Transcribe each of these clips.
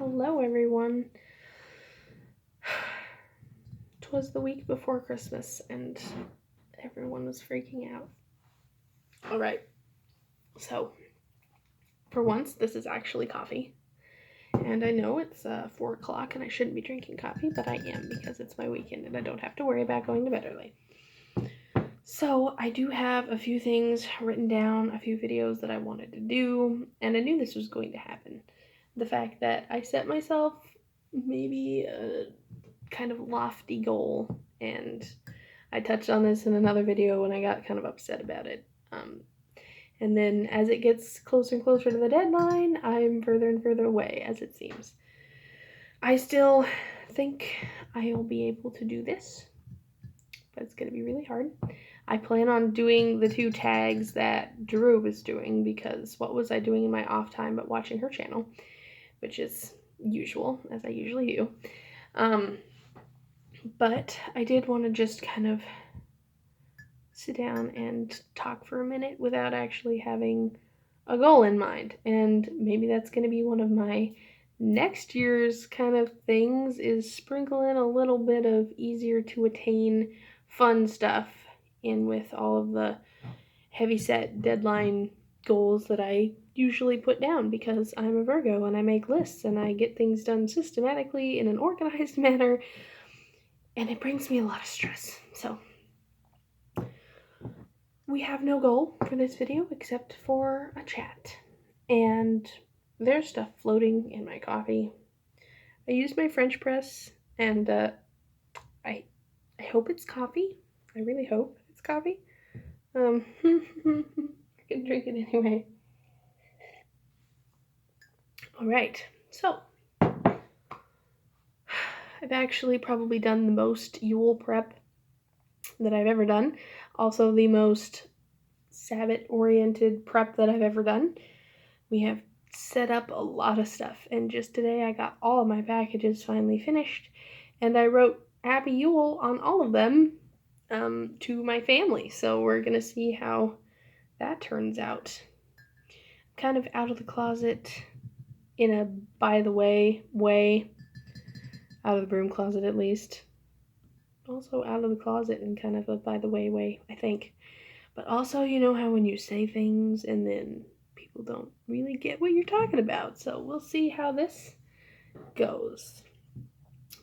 Hello, everyone. 'Twas the week before Christmas, and everyone was freaking out. Alright, so, for once, this is actually coffee. And I know it's 4 o'clock and I shouldn't be drinking coffee, but I am because it's my weekend and I don't have to worry about going to bed early. So, I do have a few things written down, a few videos that I wanted to do, and I knew this was going to happen. The fact that I set myself maybe a kind of lofty goal, and I touched on this in another video when I got kind of upset about it. And then as it gets closer and closer to the deadline, I'm further and further away, as it seems. I still think I'll be able to do this, but it's going to be really hard. I plan on doing the 2 tags that Drew was doing, because what was I doing in my off time but watching her channel, which is usual, as I usually do. But I did want to just kind of sit down and talk for a minute without actually having a goal in mind. And maybe that's going to be one of my next year's kind of things, is sprinkle in a little bit of easier to attain fun stuff in with all of the heavy set deadline goals that I usually put down, because I'm a Virgo and I make lists and I get things done systematically in an organized manner, and it brings me a lot of stress. So we have no goal for this video except for a chat, and there's stuff floating in my coffee. I used my French press, and I hope it's coffee. I really hope it's coffee. I can drink it anyway. Alright, so I've actually probably done the most Yule prep that I've ever done. Also the most Sabbath-oriented prep that I've ever done. We have set up a lot of stuff, and just today I got all of my packages finally finished, and I wrote Happy Yule on all of them to my family, so we're gonna see how that turns out. I'm kind of out of the closet in a by the way, out of the broom closet at least. Also out of the closet in kind of a by the way, I think. But also, you know how when you say things and then people don't really get what you're talking about. So we'll see how this goes.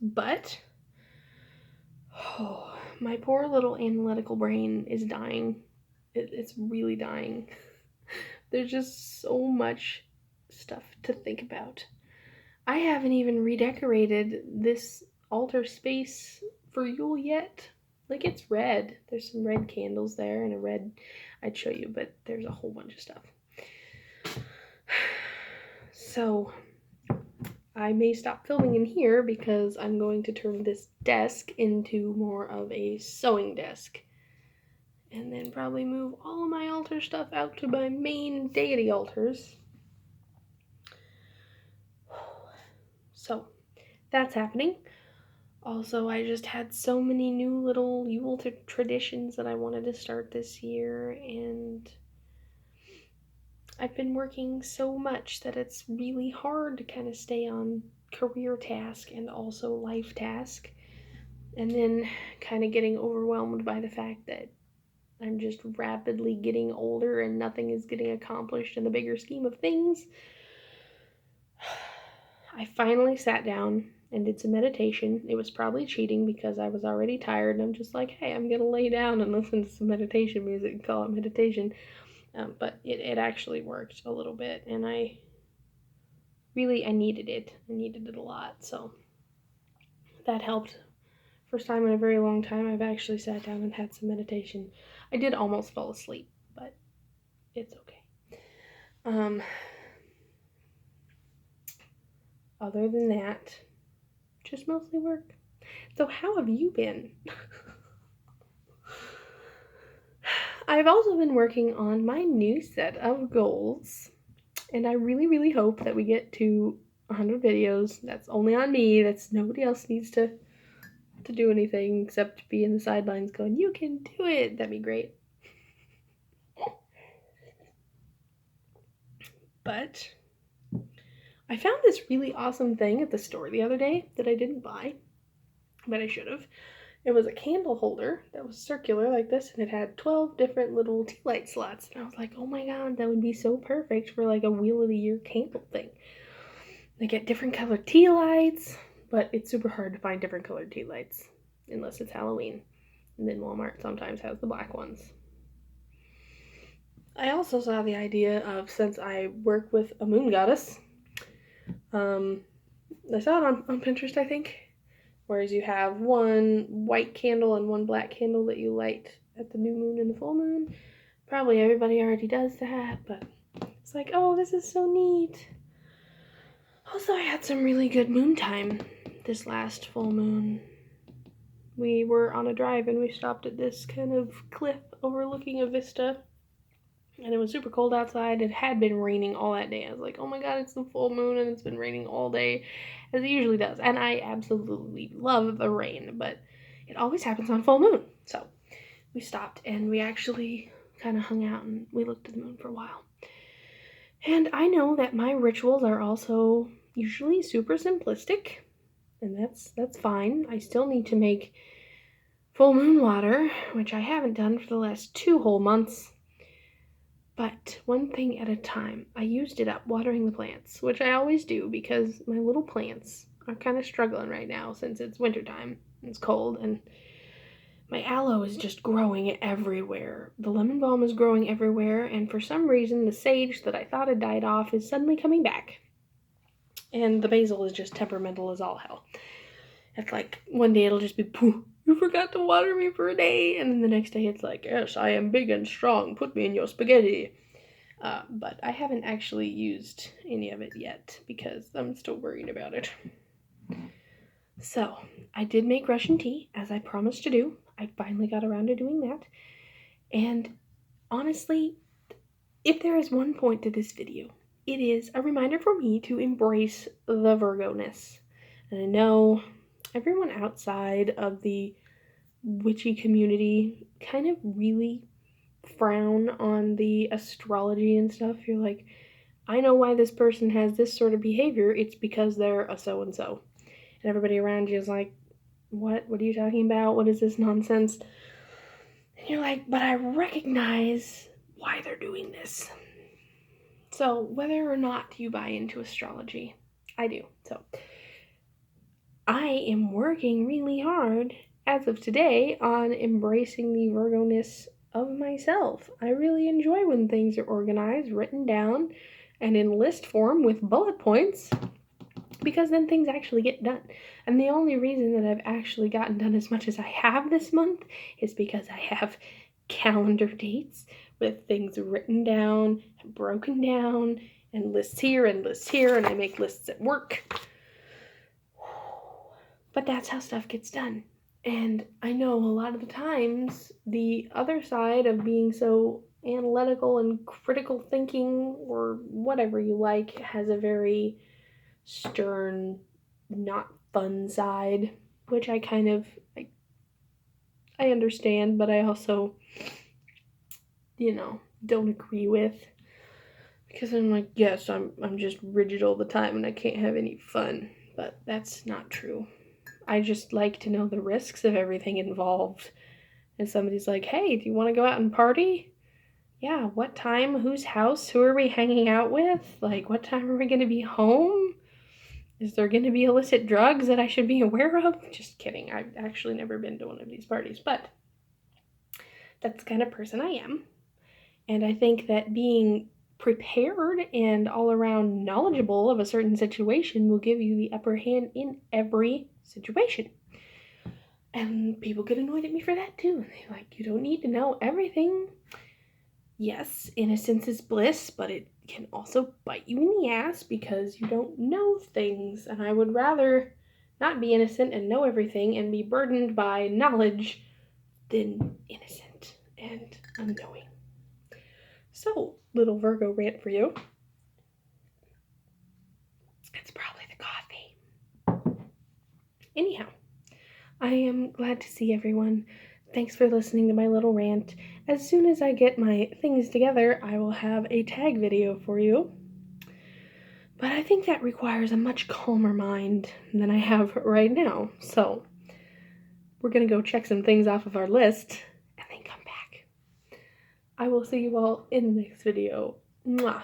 But, oh, my poor little analytical brain is dying. It's really dying. There's just so much stuff to think about. I haven't even redecorated this altar space for Yule yet. Like, it's red. There's some red candles there and a red, I'd show you, but there's a whole bunch of stuff. So I may stop filming in here because I'm going to turn this desk into more of a sewing desk. And then probably move all of my altar stuff out to my main deity altars. So that's happening. Also, I just had so many new little Yule traditions that I wanted to start this year, and I've been working so much that it's really hard to kind of stay on career task and also life task, and then kind of getting overwhelmed by the fact that I'm just rapidly getting older and nothing is getting accomplished in the bigger scheme of things. I finally sat down and did some meditation. It was probably cheating because I was already tired, and I'm just like, hey, I'm gonna lay down and listen to some meditation music and call it meditation. But it actually worked a little bit, and I needed it. I needed it a lot, so that helped. First time in a very long time I've actually sat down and had some meditation. I did almost fall asleep, but it's okay. Other than that, just mostly work. So how have you been? I've also been working on my new set of goals, and I really hope that we get to 100 videos. That's only on me. That's nobody else needs to do anything except be in the sidelines going, you can do it. That'd be great. But I found this really awesome thing at the store the other day that I didn't buy, but I should have. It was a candle holder that was circular like this, and it had 12 different little tea light slots. And I was like, oh my god, that would be so perfect for like a Wheel of the Year candle thing. They get different colored tea lights, but it's super hard to find different colored tea lights unless it's Halloween. And then Walmart sometimes has the black ones. I also saw the idea of, since I work with a moon goddess, I saw it on Pinterest, I think, whereas you have one white candle and one black candle that you light at the new moon and the full moon. Probably everybody already does that, but it's like, oh, this is so neat. Also, I had some really good moon time this last full moon. We were on a drive and we stopped at this kind of cliff overlooking a vista. And it was super cold outside. It had been raining all that day. I was like, oh my god, it's the full moon and it's been raining all day, as it usually does. And I absolutely love the rain, but it always happens on full moon. So we stopped and we actually kind of hung out and we looked at the moon for a while. And I know that my rituals are also usually super simplistic, and that's fine. I still need to make full moon water, which I haven't done for the last 2 whole months. But one thing at a time. I used it up watering the plants, which I always do because my little plants are kind of struggling right now since it's wintertime and it's cold, and my aloe is just growing everywhere. The lemon balm is growing everywhere, and for some reason the sage that I thought had died off is suddenly coming back. And the basil is just temperamental as all hell. It's like one day it'll just be, pooh, you forgot to water me for a day, and then the next day it's like, yes, I am big and strong, put me in your spaghetti. But I haven't actually used any of it yet because I'm still worried about it. So, I did make Russian tea, as I promised to do. I finally got around to doing that. And honestly, if there is one point to this video, it is a reminder for me to embrace the Virgo-ness. And I know everyone outside of the witchy community kind of really frown on the astrology and stuff. You're like, I know why this person has this sort of behavior. It's because they're a so-and-so. And everybody around you is like, what? What are you talking about? What is this nonsense? And you're like, but I recognize why they're doing this. So whether or not you buy into astrology, I do. So I am working really hard as of today on embracing the Virgo-ness of myself. I really enjoy when things are organized, written down, and in list form with bullet points, because then things actually get done. And the only reason that I've actually gotten done as much as I have this month is because I have calendar dates with things written down and broken down, and lists here, and I make lists at work. But that's how stuff gets done. And I know a lot of the times the other side of being so analytical and critical thinking, or whatever you like, has a very stern, not fun side, which I kind of, I understand, but I also, don't agree with. Because I'm like, yes, I'm just rigid all the time and I can't have any fun. But that's not true. I just like to know the risks of everything involved. And somebody's like, hey, do you want to go out and party? Yeah, what time? Whose house? Who are we hanging out with? Like, what time are we going to be home? Is there going to be illicit drugs that I should be aware of? Just kidding. I've actually never been to one of these parties, but that's the kind of person I am. And I think that being prepared and all around knowledgeable of a certain situation will give you the upper hand in every situation. And people get annoyed at me for that too. They're like, you don't need to know everything. Yes, innocence is bliss, but it can also bite you in the ass because you don't know things. And I would rather not be innocent and know everything and be burdened by knowledge than innocent and unknowing. So, little Virgo rant for you. It's probably the coffee. Anyhow, I am glad to see everyone. Thanks for listening to my little rant. As soon as I get my things together, I will have a tag video for you. But I think that requires a much calmer mind than I have right now. So we're going to go check some things off of our list and then come back. I will see you all in the next video. Mwah.